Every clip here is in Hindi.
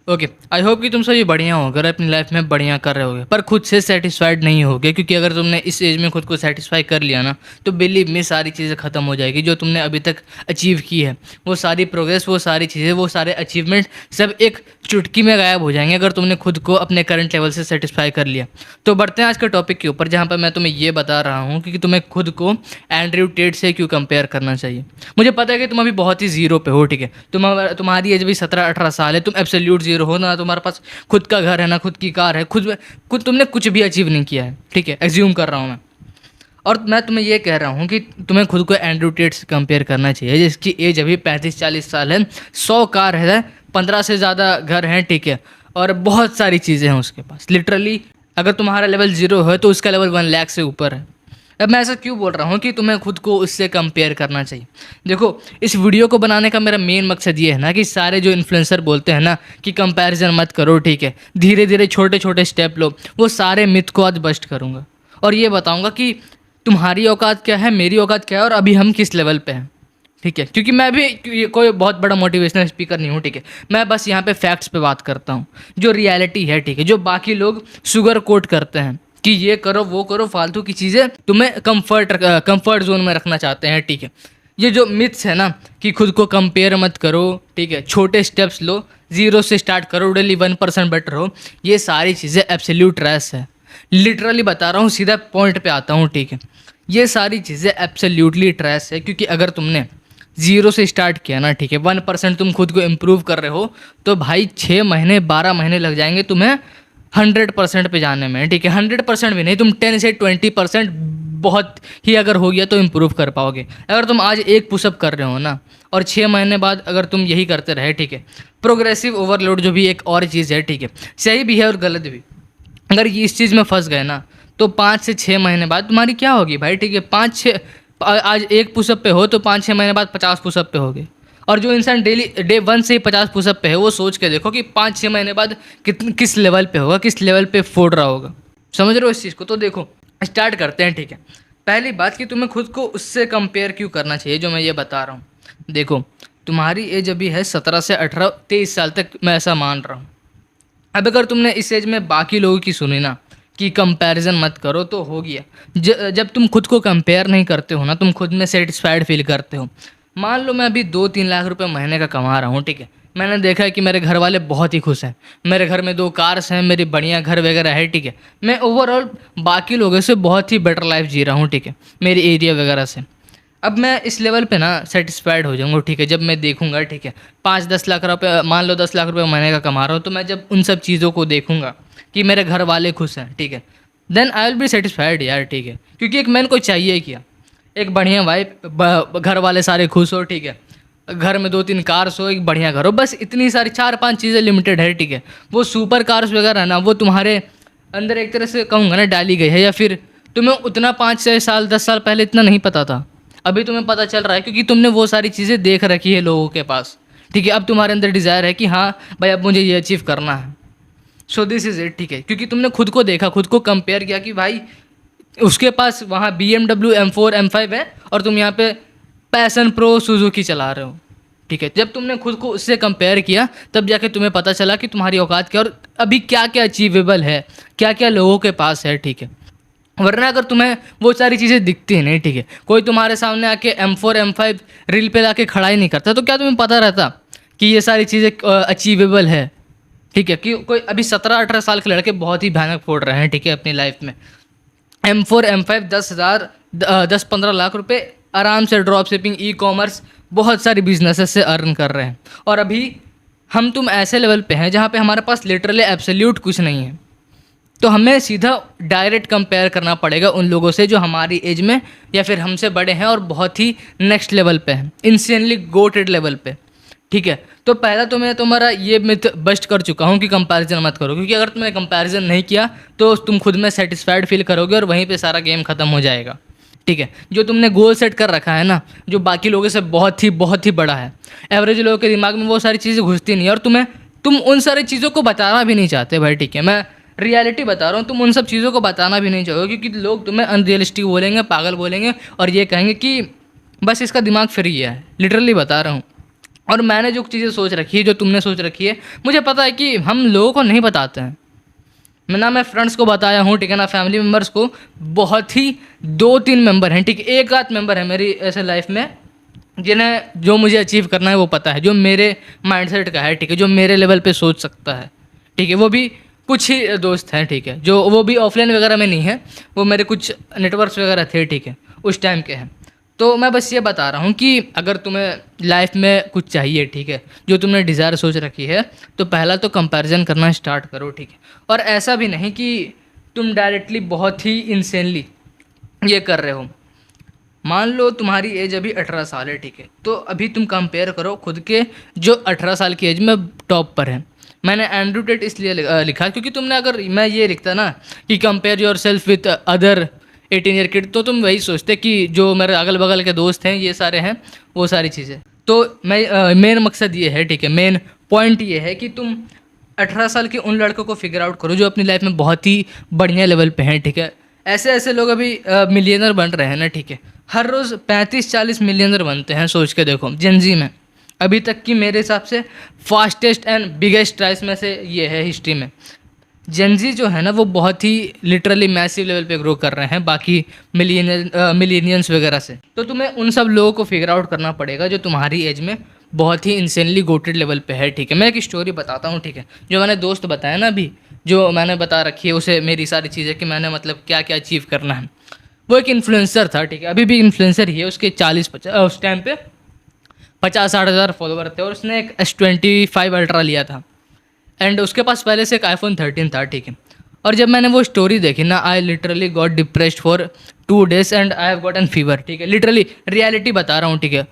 ओके, आई होप कि तुम सभी बढ़िया हो, अगर अपनी लाइफ में बढ़िया कर रहे होगे, पर खुद से सेटिस्फाइड नहीं होगे, क्योंकि अगर तुमने इस एज में खुद को सेटिस्फाई कर लिया ना, तो बिलीव में सारी चीज़ें ख़त्म हो जाएगी जो तुमने अभी तक अचीव की है। वो सारी प्रोग्रेस, वो सारी चीज़ें, वो सारे अचीवमेंट सब एक चुटकी में गायब हो जाएंगे अगर तुमने खुद को अपने करंट लेवल से सेटिस्फाई कर लिया। तो बढ़ते हैं आज के टॉपिक के ऊपर, जहाँ पर मैं तुम्हें ये बता रहा हूँ कि तुम्हें खुद को एंड्रयू टेट से क्यों कंपेयर करना चाहिए। मुझे पता है कि तुम अभी बहुत ही जीरो पे हो, ठीक है, तुम्हारी एज भी 17-18 साल है, तुम एब्सोल्यूट जीरो हो ना, तुम्हारे पास खुद का घर है ना खुद की कार है, खुद तुमने कुछ भी अचीव नहीं किया है, ठीक है, एज्यूम कर रहा हूँ मैं। और मैं तुम्हें ये कह रहा हूँ कि तुम्हें खुद को एंड्रयू टेट से कंपेयर करना चाहिए, जिसकी एज अभी 35-40 साल है, 100 कार है, 15 से ज़्यादा घर हैं, ठीक है, और बहुत सारी चीज़ें हैं उसके पास। लिटरली अगर तुम्हारा लेवल 0 है तो उसका लेवल 1 लाख से ऊपर है। अब मैं ऐसा क्यों बोल रहा हूँ कि तुम्हें खुद को उससे कंपेयर करना चाहिए। देखो, इस वीडियो को बनाने का मेरा मेन मकसद ये है ना कि सारे जो इन्फ्लुएंसर बोलते हैं ना कि कंपैरिजन मत करो, ठीक है, धीरे धीरे छोटे छोटे स्टेप लो, वो सारे मिथ को आज बस्ट करूँगा और ये बताऊँगा कि तुम्हारी औकात क्या है, मेरी औकात क्या है, और अभी हम किस लेवल पे हैं, ठीक है। क्योंकि मैं भी कोई बहुत बड़ा मोटिवेशनल स्पीकर नहीं हूँ, ठीक है, मैं बस यहाँ पे फैक्ट्स पे बात करता हूँ, जो रियलिटी है, ठीक है, जो बाकी लोग शुगर कोट करते हैं कि ये करो वो करो, फालतू की चीज़ें तुम्हें कंफर्ट जोन में रखना चाहते हैं, ठीक है। ये जो मिथ्स है ना कि खुद को कंपेयर मत करो, ठीक है, छोटे स्टेप्स लो, 0 से स्टार्ट करो, डेली 1% बेटर हो, ये सारी चीज़ें एब्सोल्यूट ट्रैश है। लिटरली बता रहा हूँ, सीधा पॉइंट पे आता हूँ, ठीक है, ये सारी चीज़ें एब्सोल्यूटली ट्रैश है। क्योंकि अगर तुमने 0 से स्टार्ट किया ना, ठीक है, 1% तुम खुद को इम्प्रूव कर रहे हो, तो भाई 6 महीने 12 महीने लग जाएंगे तुम्हें 100% पे जाने में, ठीक है। 100% भी नहीं, तुम 10 से 20% बहुत ही अगर हो गया तो इम्प्रूव कर पाओगे। अगर तुम आज एक पुशअप कर रहे हो ना और 6 महीने बाद अगर तुम यही करते रहे, ठीक है, प्रोग्रेसिव ओवरलोड जो भी एक और चीज़ है, ठीक है, सही भी है और गलत भी, अगर ये इस चीज़ में फंस गए ना तो 5 से 6 महीने बाद तुम्हारी क्या होगी भाई, ठीक है, 5-6 आज एक पुशअप पे हो तो 5-6 महीने बाद 50 पुशअप पे होगे। और जो इंसान डेली डे 1 से ही 50 पुशअप पे है, वो सोच के देखो कि 5-6 महीने बाद किस लेवल पे होगा, किस लेवल पे फोड़ रहा होगा। समझ रहे हो इस चीज़ को? तो देखो, स्टार्ट करते हैं, ठीक है। पहली बात कि तुम्हें खुद को उससे कंपेयर क्यों करना चाहिए जो मैं ये बता रहा हूँ। देखो, तुम्हारी एज अभी है 17 से 18 23 साल तक, मैं ऐसा मान रहा हूँ। अब अगर तुमने इस एज में बाकी लोगों की सुनी ना कि कंपैरिजन मत करो, तो हो गया। जब तुम खुद को कंपेयर नहीं करते हो ना, तुम खुद में सेटिस्फाइड फील करते हो। मान लो मैं अभी 2-3 लाख रुपए महीने का कमा रहा हूँ, ठीक है, मैंने देखा है कि मेरे घर वाले बहुत ही खुश हैं, मेरे घर में 2 कार्स हैं, मेरी बढ़िया घर वगैरह है, ठीक है, मैं ओवरऑल बाकी लोगों से बहुत ही बेटर लाइफ जी रहा हूँ, ठीक है, मेरी एरिया वगैरह से। अब मैं इस लेवल पे ना सेटिस्फाइड हो जाऊंगा, ठीक है, जब मैं देखूंगा, ठीक है, 5-10 लाख रुपए, मान लो 10 लाख रुपए महीने का कमा रहा हूँ, तो मैं जब उन सब चीज़ों को देखूंगा कि मेरे घर वाले खुश हैं, ठीक है, then I will be satisfied यार, ठीक है। क्योंकि एक मैन को चाहिए क्या, एक बढ़िया वाइफ, घर वाले सारे खुश हो, ठीक है, घर में 2-3 कार्स हो, एक बढ़िया घर हो, बस इतनी सारी 4-5 चीज़ें लिमिटेड है, ठीक है। वो सुपर कार्स वगैरह ना, वो तुम्हारे अंदर एक तरह से कहूँगा ना डाली गई है, या फिर तुम्हें उतना 5-6 साल 10 साल पहले इतना नहीं पता था, अभी तुम्हें पता चल रहा है क्योंकि तुमने वो सारी चीज़ें देख रखी है लोगों के पास, ठीक है। अब तुम्हारे अंदर डिज़ायर है कि हाँ भाई, अब मुझे ये अचीव करना है, सो दिस इज़ इट, ठीक है। क्योंकि तुमने खुद को देखा, खुद को कंपेयर किया कि भाई उसके पास वहाँ BMW M4 M5 है और तुम यहाँ पे पैशन प्रो सुजुकी चला रहे हो, ठीक है। जब तुमने खुद को उससे कंपेयर किया, तब जाके तुम्हें पता चला कि तुम्हारी औकात क्या और अभी क्या क्या अचीवेबल है, क्या क्या लोगों के पास है, ठीक है। वरना अगर तुम्हें वो सारी चीज़ें दिखती हैं नहीं, ठीक है, कोई तुम्हारे सामने आके M4 M5 रील पे लाके खड़ा ही नहीं करता, तो क्या तुम्हें पता रहता कि ये सारी चीज़ें अचीवेबल है, ठीक है। कि कोई अभी 17-18 साल के लड़के बहुत ही भयानक फोड़ रहे हैं, ठीक है, अपनी लाइफ में M4 M5 10-15 लाख रुपए आराम से ड्रॉप शिपिंग, ई कॉमर्स, बहुत सारी बिजनेसेस से अर्न कर रहे हैं। और अभी हम तुम ऐसे लेवल पे हैं जहाँ पे हमारे पास लिटरली एब्सोल्यूट कुछ नहीं है, तो हमें सीधा डायरेक्ट कंपेयर करना पड़ेगा उन लोगों से जो हमारी एज में या फिर हमसे बड़े हैं और बहुत ही नेक्स्ट लेवल पे हैं, इंसेनली गोटेड लेवल पे, ठीक है। तो पहला तो मैं तुम्हारा ये मिथ बस्ट कर चुका हूँ कि कंपैरिजन मत करो, क्योंकि अगर तुमने कंपैरिजन नहीं किया तो तुम खुद में सेटिस्फाइड फील करोगे और वहीं पे सारा गेम ख़त्म हो जाएगा, ठीक है। जो तुमने गोल सेट कर रखा है ना, जो बाकी लोगों से बहुत ही बड़ा है, एवरेज लोगों के दिमाग में वो सारी चीज़ें घुसती नहीं है और तुम उन सारी चीज़ों को बताना भी नहीं चाहते भाई, ठीक है। मैं रियलिटी बता रहा हूँ, तुम उन सब चीज़ों को बताना भी नहीं चाहोगे क्योंकि लोग तुम्हें अनरियलिस्टिक बोलेंगे, पागल बोलेंगे और ये कहेंगे कि बस इसका दिमाग फ्री है। लिटरली बता रहा हूँ, और मैंने जो चीज़ें सोच रखी है, जो तुमने सोच रखी है, मुझे पता है कि हम लोगों को नहीं बताते हैं। मैं फ्रेंड्स को बताया हूँ, ठीक है ना, फैमिली मेम्बर्स को, बहुत ही 2-3 मेंबर हैं, ठीक है, एक आध मेंबर है मेरी ऐसे लाइफ में जिन्हें जो मुझे अचीव करना है वो पता है, जो मेरे माइंडसेट का है, ठीक है, जो मेरे लेवल पे सोच सकता है, ठीक है। वो भी कुछ ही दोस्त हैं, ठीक है, जो वो भी ऑफलाइन वगैरह में नहीं है, वो मेरे कुछ नेटवर्क्स वगैरह थे, ठीक है, उस टाइम के हैं। तो मैं बस ये बता रहा हूँ कि अगर तुम्हें लाइफ में कुछ चाहिए, ठीक है, जो तुमने डिज़ायर सोच रखी है, तो पहला तो कंपैरिजन करना स्टार्ट करो, ठीक है। और ऐसा भी नहीं कि तुम डायरेक्टली बहुत ही इंसेनली ये कर रहे हो। मान लो तुम्हारी एज अभी 18 साल है, ठीक है, तो अभी तुम कंपेयर करो खुद के जो 18 साल की एज में टॉप पर है। मैंने एंड्रू टेट इसलिए लिखा क्योंकि तुमने, अगर मैं ये लिखता ना कि compare your self with other 18 year kid, तो तुम वही सोचते कि जो मेरे अगल बगल के दोस्त हैं ये सारे हैं, वो सारी चीज़ें। तो मैं मेन मकसद ये है, ठीक है, मेन पॉइंट ये है कि तुम 18 साल के उन लड़कों को फिगर आउट करो जो अपनी लाइफ में बहुत ही बढ़िया लेवल पे हैं, ठीक है। ऐसे ऐसे लोग अभी मिलियनर बन रहे हैं ना, ठीक है, हर रोज़ 35-40 मिलियनर बनते हैं, सोच के देखो। जेनजी में अभी तक की मेरे हिसाब से फास्टेस्ट एंड बिगेस्ट राइस में से ये है हिस्ट्री में। जेनजी जो है ना वो बहुत ही लिटरली मैसिव लेवल पे ग्रो कर रहे हैं बाकी मिलीनियंस वगैरह से। तो तुम्हें उन सब लोगों को फिगर आउट करना पड़ेगा जो तुम्हारी एज में बहुत ही इंसेनली गोटेड लेवल पे है, ठीक है। मैं एक स्टोरी बताता हूँ, ठीक है, जो मैंने दोस्त बताया ना अभी, जो मैंने बता रखी है उसे मेरी सारी चीज़ें कि मैंने मतलब क्या क्या अचीव करना है। वो एक इन्फ्लुएंसर था, ठीक है, अभी भी इन्फ्लुएंसर ही है। उसके 40-50 उस टाइम पे 50-60 हज़ार फॉलोवर थे और उसने एक S25 अल्ट्रा लिया था एंड उसके पास पहले से एक iPhone 13 था, ठीक है। और जब मैंने वो स्टोरी देखी ना, I literally got depressed for 2 days and I have got an fever, ठीक है, लिटरली रियलिटी बता रहा हूँ, ठीक है।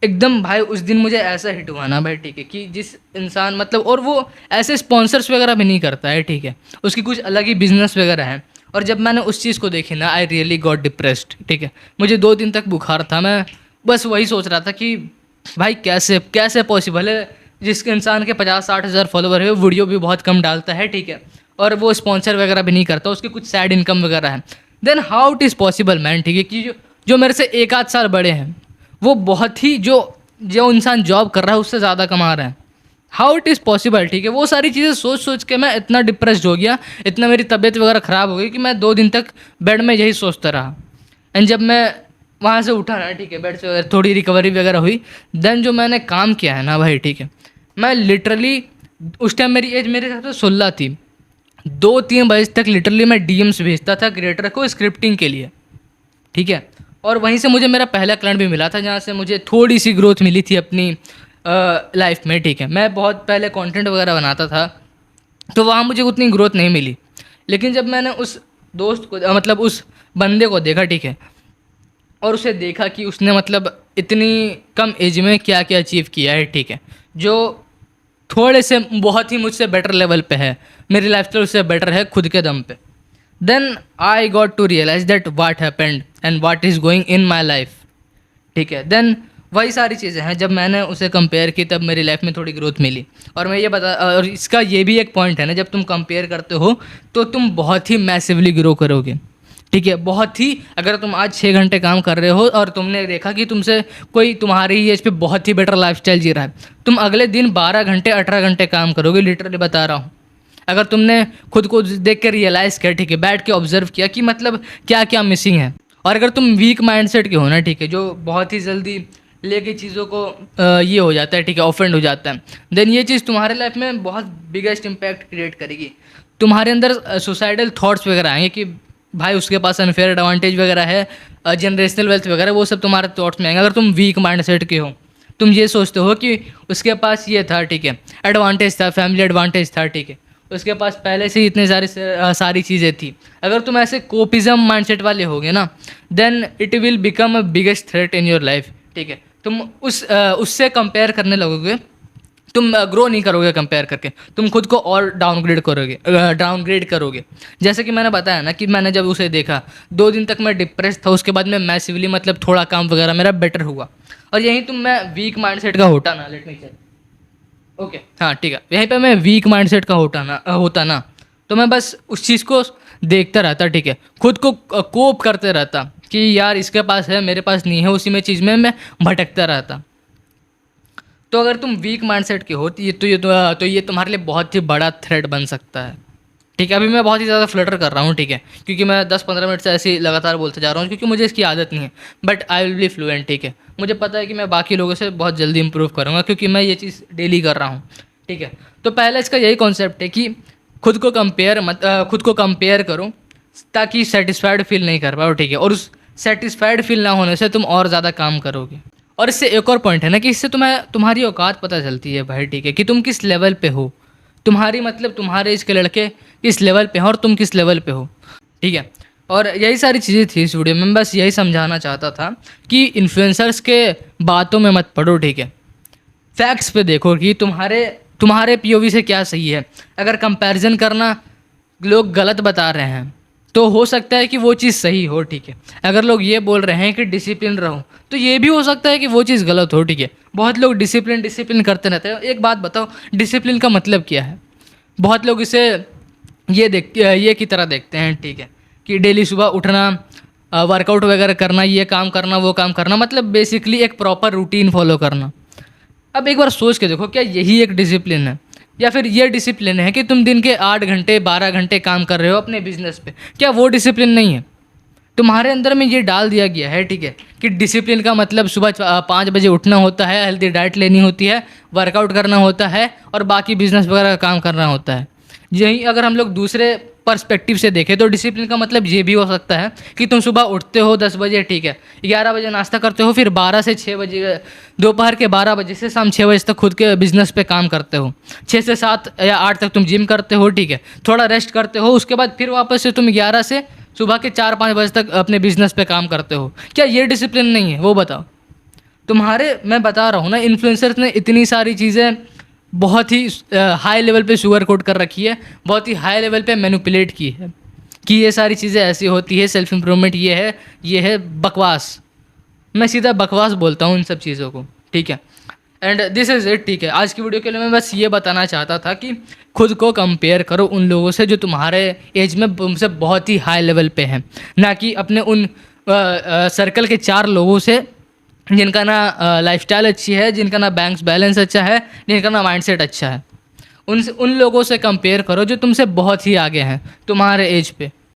एकदम भाई उस दिन मुझे ऐसा हिट हुआ ना भाई, ठीक है, कि जिस इंसान मतलब, और वो ऐसे स्पॉन्सर्स वगैरह भी नहीं करता है, ठीक है, उसकी कुछ अलग ही बिजनेस वगैरह है। और जब मैंने उस चीज़ को देखी ना, आई रियली गॉट डिप्रेस्ड, ठीक है। मुझे 2 दिन तक बुखार था, मैं बस वही सोच रहा था कि भाई कैसे कैसे पॉसिबल है, जिसके इंसान के 50-60 हज़ार फॉलोवर है, वीडियो भी बहुत कम डालता है, ठीक है, और वो स्पॉन्सर वगैरह भी नहीं करता, उसकी कुछ साइड इनकम वगैरह है। Then how it is possible man, ठीक है, कि जो मेरे से 1 आध साल बड़े हैं वो बहुत ही जो जो इंसान जॉब कर रहा है उससे ज़्यादा कमा रहा है। हाउ इट इज़ पॉसिबल, ठीक है। वो सारी चीज़ें सोच सोच के मैं इतना डिप्रेस्ड हो गया, इतना मेरी तबीयत वगैरह ख़राब हो गई कि मैं 2 दिन तक बेड में यही सोचता रहा। एंड जब मैं वहाँ से उठा ना, ठीक है, बेड से थोड़ी रिकवरी वगैरह हुई, देन जो मैंने काम किया है ना भाई, ठीक है, मैं लिटरली उस टाइम मेरी एज मेरे हिसाब से 16 थी, 2-3 बजे तक लिटरली मैं DMs भेजता था क्रिएटर को स्क्रिप्टिंग के लिए, ठीक है। और वहीं से मुझे मेरा पहला क्लाइंट भी मिला था जहाँ से मुझे थोड़ी सी ग्रोथ मिली थी अपनी लाइफ में, ठीक है। मैं बहुत पहले कंटेंट वगैरह बनाता था तो वहाँ मुझे उतनी ग्रोथ नहीं मिली, लेकिन जब मैंने उस दोस्त को मतलब उस बंदे को देखा, ठीक है, और उसे देखा कि उसने मतलब इतनी कम एज में क्या क्या अचीव किया है, ठीक है, जो थोड़े से बहुत ही मुझसे बेटर लेवल पे है, मेरी लाइफ उससे बेटर है खुद के दम पे, then I got to realise that what happened and what is going in my life, ठीक है। देन वही सारी चीज़ें हैं, जब मैंने उसे कंपेयर की तब मेरी लाइफ में थोड़ी ग्रोथ मिली। और मैं ये बता, और इसका ये भी एक पॉइंट है ना, जब तुम कंपेयर करते हो तो तुम बहुत ही मैसिवली ग्रो करोगे, ठीक है, बहुत ही। अगर तुम आज 6 घंटे काम कर रहे हो और तुमने देखा कि तुमसे कोई तुम्हारी एज पे बहुत ही बेटर लाइफस्टाइल जी रहा है, तुम अगले दिन 12 घंटे 18 घंटे काम करोगे, लिटरली बता रहा हूँ। अगर तुमने खुद को देख कर रियलाइज़ किया, ठीक है, बैठ के ऑब्जर्व किया कि मतलब क्या क्या मिसिंग है। और अगर तुम वीक माइंडसेट के हो ना, ठीक है, जो बहुत ही जल्दी लेके चीज़ों को ये हो जाता है, ठीक है, ऑफेंड हो जाता है, देन ये चीज़ तुम्हारे लाइफ में बहुत बिगेस्ट इम्पैक्ट क्रिएट करेगी। तुम्हारे अंदर सुसाइडल थॉट्स वगैरह आएंगे कि भाई उसके पास अनफेयर एडवांटेज वगैरह है, जनरेशनल वेल्थ वगैरह, वो सब तुम्हारे थॉट्स में आएंगे। अगर तुम वीक माइंडसेट के हो, तुम ये सोचते हो कि उसके पास ये था, ठीक है, एडवांटेज था, फैमिली एडवांटेज था, ठीक है, उसके पास पहले से ही इतनी सारी चीज़ें थी। अगर तुम ऐसे कोपिज्म माइंडसेट वाले होगे ना, then it will become a biggest threat in your life, ठीक है। तुम उससे कंपेयर करने लगोगे, तुम ग्रो नहीं करोगे कंपेयर करके, तुम खुद को और डाउनग्रेड करोगे। जैसे कि मैंने बताया ना कि मैंने जब उसे देखा 2 दिन तक मैं डिप्रेस था, उसके बाद मैं मैसिवली मतलब थोड़ा काम वगैरह मेरा बेटर हुआ। और यहीं तुम मैं वीक माइंडसेट का होता ना, लेट मी चेक, ओके, हाँ ठीक है, यहीं पे मैं वीक माइंडसेट का होता ना तो मैं बस उस चीज़ को देखता रहता, ठीक है, खुद को कोप करते रहता कि यार इसके पास है मेरे पास नहीं है, उसी में चीज़ में मैं भटकता रहता। तो अगर तुम वीक माइंडसेट के हो तो ये तुम्हारे लिए बहुत ही बड़ा थ्रेट बन सकता है। ठीक है, अभी मैं बहुत ही ज़्यादा फ्लटर कर रहा हूँ, ठीक है, क्योंकि मैं 10-15 मिनट से ऐसे ही लगातार बोलते जा रहा हूँ, क्योंकि मुझे इसकी आदत नहीं है। But I will be fluent, ठीक है। मुझे पता है कि मैं बाकी लोगों से बहुत जल्दी इंप्रूव करूँगा, क्योंकि मैं ये चीज़ डेली कर रहा हूँ, ठीक है। तो पहले इसका यही कॉन्सेप्ट है कि खुद को कंपेयर करो, ताकि सेटिस्फाइड फील नहीं कर पाओ, ठीक है। और उस सेटिस्फाइड फील ना होने से तुम और ज़्यादा काम करोगे। और इससे एक और पॉइंट है ना कि इससे तुम्हारी औकात पता चलती है भाई, ठीक है, कि तुम किस लेवल पे हो। तुम्हारे एज के लड़के किस लेवल पे हो और तुम किस लेवल पे हो, ठीक है। और यही सारी चीज़ें थी इस वीडियो में। बस यही समझाना चाहता था कि इन्फ्लुएंसर्स के बातों में मत पड़ो, ठीक है। फैक्ट्स पे देखो कि तुम्हारे पीओवी से क्या सही है। अगर कंपैरिजन करना लोग गलत बता रहे हैं तो हो सकता है कि वो चीज़ सही हो, ठीक है। अगर लोग ये बोल रहे हैं कि डिसिप्लिन रहो, तो ये भी हो सकता है कि वो चीज़ गलत हो, ठीक है। बहुत लोग डिसिप्लिन करते रहते हैं। एक बात बताओ, डिसिप्लिन का मतलब क्या है? बहुत लोग इसे ये की तरह देखते हैं, ठीक है, कि डेली सुबह उठना, वर्कआउट वगैरह करना, ये काम करना, वो काम करना, मतलब बेसिकली एक प्रॉपर रूटीन फॉलो करना। अब एक बार सोच के देखो, क्या यही एक डिसिप्लिन है? या फिर ये डिसिप्लिन है कि तुम दिन के 8 घंटे 12 घंटे काम कर रहे हो अपने बिजनेस पे? क्या वो डिसिप्लिन नहीं है? तुम्हारे अंदर में ये डाल दिया गया है, ठीक है, कि डिसिप्लिन का मतलब सुबह 5 बजे उठना होता है, हेल्दी डाइट लेनी होती है, वर्कआउट करना होता है और बाकी बिजनेस वगैरह का काम करना होता है। यही अगर हम लोग दूसरे पर्सपेक्टिव से देखें तो डिसिप्लिन का मतलब ये भी हो सकता है कि तुम सुबह उठते हो 10 बजे, ठीक है, 11 बजे नाश्ता करते हो, फिर 12 से 6 बजे, दोपहर के 12 बजे से शाम 6 बजे तक खुद के बिजनेस पे काम करते हो। 6 से 7 या 8 तक तुम जिम करते हो, ठीक है, थोड़ा रेस्ट करते हो, उसके बाद फिर वापस से तुम 11 से सुबह के 4-5 बजे तक अपने बिजनेस पे काम करते हो। क्या ये डिसिप्लिन नहीं है? वो बताओ। मैं बता रहा हूँ ना, इन्फ्लुएंसर्स ने इतनी सारी चीज़ें बहुत ही हाई लेवल पे शुगर कोट कर रखी है, बहुत ही हाई लेवल पे मैनिपुलेट की है कि ये सारी चीज़ें ऐसी होती है, सेल्फ इम्प्रूवमेंट ये है बकवास। मैं सीधा बकवास बोलता हूँ इन सब चीज़ों को, ठीक है। एंड दिस इज़ इट, ठीक है। आज की वीडियो के लिए मैं बस ये बताना चाहता था कि खुद को कंपेयर करो उन लोगों से जो तुम्हारे एज में तुमसे बहुत ही हाई लेवल पे हैं, ना कि अपने उन सर्कल के 4 लोगों से जिनका ना लाइफस्टाइल अच्छी है, जिनका ना बैंक बैलेंस अच्छा है, जिनका ना माइंडसेट अच्छा है। उन लोगों से कंपेयर करो जो तुमसे बहुत ही आगे हैं तुम्हारे एज पे।